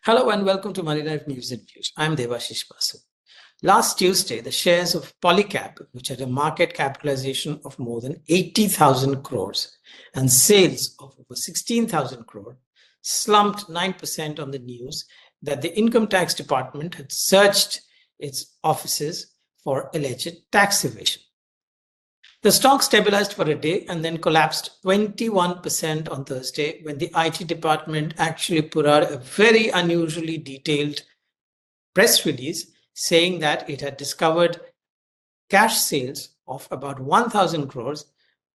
Hello and welcome to Moneylife News and Views. I'm Debashis Basu. Last Tuesday, the shares of Polycab, which had a market capitalization of more than 80,000 crores and sales of over 16,000 crore, slumped 9% on the news that the income tax department had searched its offices for alleged tax evasion. The stock stabilized for a day and then collapsed 21% on Thursday when the IT department actually put out a very unusually detailed press release saying that it had discovered cash sales of about 1,000 crores.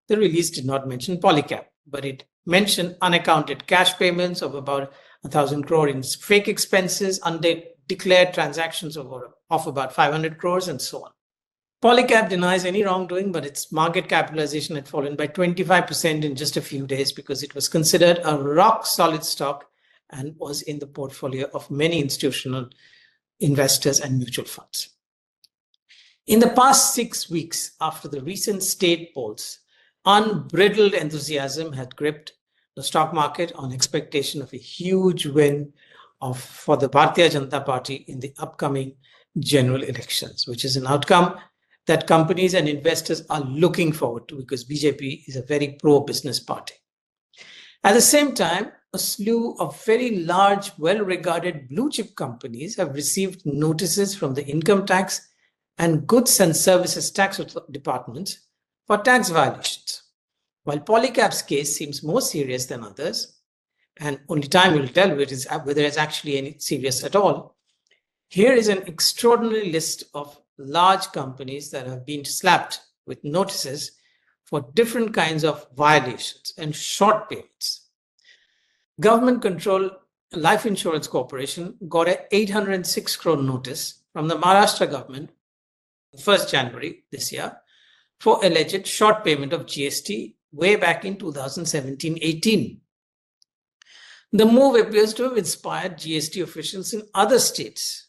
The release did not mention Polycab, but it mentioned unaccounted cash payments of about 1,000 crore in fake expenses, undeclared transactions of about 500 crores, and so on. Polycab denies any wrongdoing, but its market capitalization had fallen by 25% in just a few days because it was considered a rock-solid stock and was in the portfolio of many institutional investors and mutual funds. In the past 6 weeks, after the recent state polls, unbridled enthusiasm had gripped the stock market on expectation of a huge win for the Bharatiya Janata Party in the upcoming general elections, which is an outcome that companies and investors are looking forward to because BJP is a very pro-business party. At the same time, a slew of very large, well-regarded blue-chip companies have received notices from the income tax and goods and services tax departments for tax violations. While Polycab's case seems more serious than others, and only time will tell whether it's actually any serious at all, here is an extraordinary list of large companies that have been slapped with notices for different kinds of violations and short payments. Government controlled Life Insurance Corporation got an 806 crore notice from the Maharashtra government on 1st January this year for alleged short payment of GST way back in 2017-18. The move appears to have inspired GST officials in other states.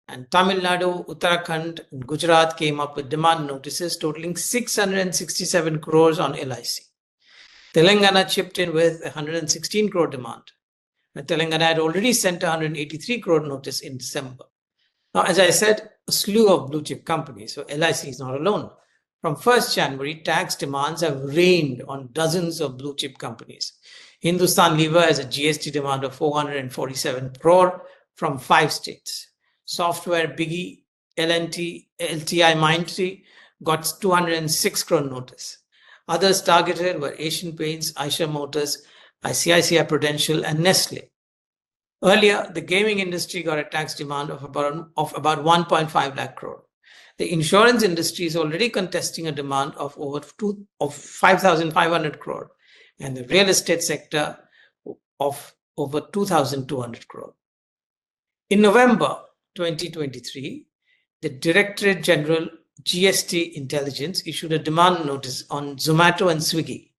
And Tamil Nadu, Uttarakhand, and Gujarat came up with demand notices totaling 667 crores on LIC. Telangana chipped in with 116 crore demand. And Telangana had already sent 183 crore notice in December. Now, as I said, a slew of blue chip companies, so LIC is not alone. From 1st January, tax demands have rained on dozens of blue chip companies. Hindustan Lever has a GST demand of 447 crore from 5 states. Software biggie LTIMindtree got 206 crore notice. Others targeted were Asian Paints, Eicher Motors, ICICI Prudential, and Nestle. Earlier, the gaming industry got a tax demand of about 1.5 lakh crore. The insurance industry is already contesting a demand of over 5,500 crore, and the real estate sector of over 2,200 crore. In November 2023, the Directorate General GST Intelligence issued a demand notice on Zomato and Swiggy,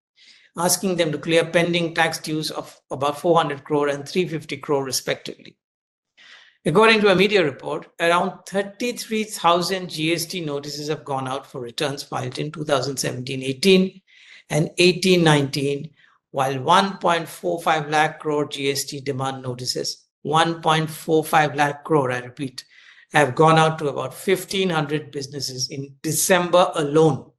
asking them to clear pending tax dues of about 400 crore and 350 crore respectively. According to a media report, around 33,000 GST notices have gone out for returns filed in 2017-18 and 18-19, while 1.45 lakh crore GST demand notices, 1.45 lakh crore, I repeat, have gone out to about 1,500 businesses in December alone.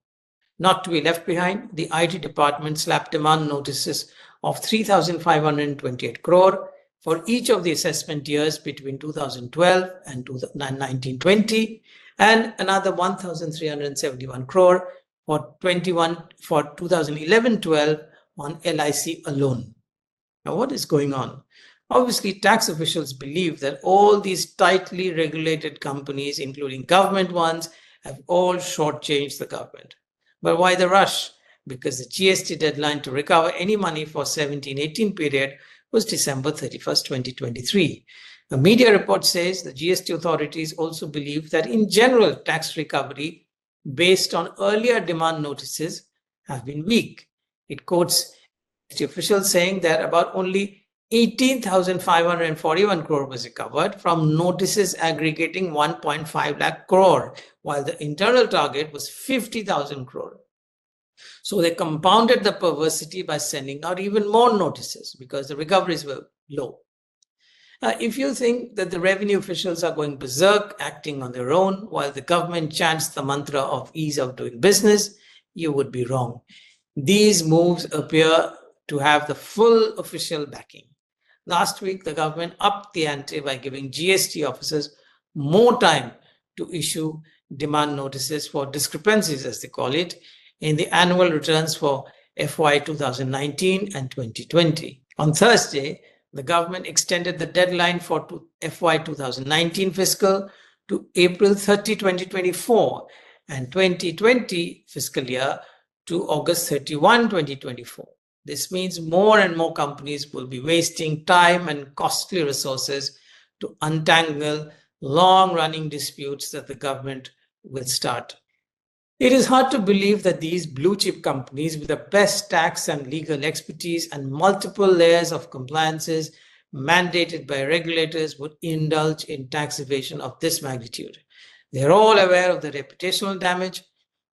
Not to be left behind, the IT department slapped demand notices of 3,528 crore for each of the assessment years between 2012 and 2019-20, and another 1,371 crore for 2011-12 on LIC alone. Now, what is going on? Obviously, tax officials believe that all these tightly regulated companies, including government ones, have all shortchanged the government. But why the rush? Because the GST deadline to recover any money for 17-18 period was December 31st, 2023. A media report says the GST authorities also believe that in general, tax recovery based on earlier demand notices have been weak. It quotes GST officials saying that about only 18,541 crore was recovered from notices aggregating 1.5 lakh crore, while the internal target was 50,000 crore. So they compounded the perversity by sending out even more notices because the recoveries were low. If you think that the revenue officials are going berserk, acting on their own, while the government chants the mantra of ease of doing business, you would be wrong. These moves appear to have the full official backing. Last week, the government upped the ante by giving GST officers more time to issue demand notices for discrepancies, as they call it, in the annual returns for FY 2019 and 2020. On Thursday, the government extended the deadline for FY 2019 fiscal to April 30, 2024 and 2020 fiscal year to August 31, 2024. This means more and more companies will be wasting time and costly resources to untangle long-running disputes that the government will start. It is hard to believe that these blue-chip companies with the best tax and legal expertise and multiple layers of compliances mandated by regulators would indulge in tax evasion of this magnitude. They are all aware of the reputational damage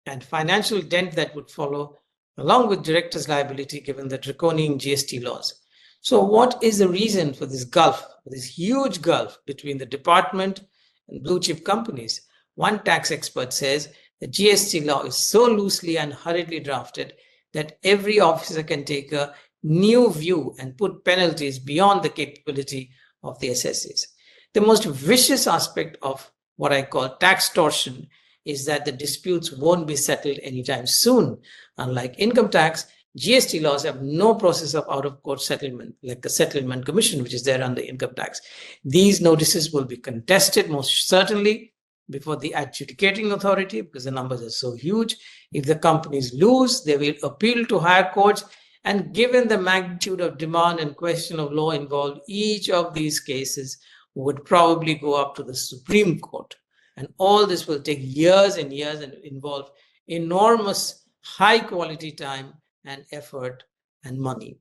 and financial dent that would follow, along with directors' liability given the draconian GST laws. So what is the reason for this gulf, this huge gulf between the department and blue chip companies? One tax expert says the GST law is so loosely and hurriedly drafted that every officer can take a new view and put penalties beyond the capability of the assessees. The most vicious aspect of what I call taxtortion is that the disputes won't be settled anytime soon. Unlike income tax, GST laws have no process of out-of-court settlement, like the settlement commission, which is there under income tax. These notices will be contested most certainly before the adjudicating authority because the numbers are so huge. If the companies lose, they will appeal to higher courts. And given the magnitude of demand and question of law involved, each of these cases would probably go up to the Supreme Court. And all this will take years and years and involve enormous high quality time and effort and money.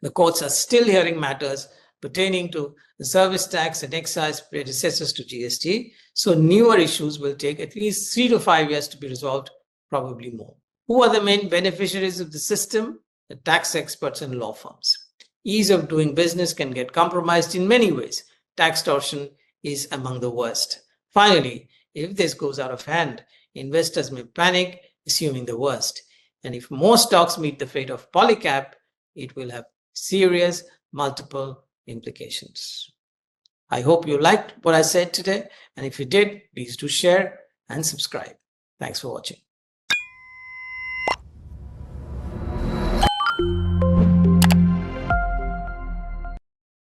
The courts are still hearing matters pertaining to the service tax and excise predecessors to GST. So newer issues will take at least 3 to 5 years to be resolved, probably more. Who are the main beneficiaries of the system? The tax experts and law firms. Ease of doing business can get compromised in many ways. Taxtortion is among the worst. Finally, if this goes out of hand, investors may panic, assuming the worst. And if more stocks meet the fate of Polycab, it will have serious multiple implications. I hope you liked what I said today. And if you did, please do share and subscribe. Thanks for watching.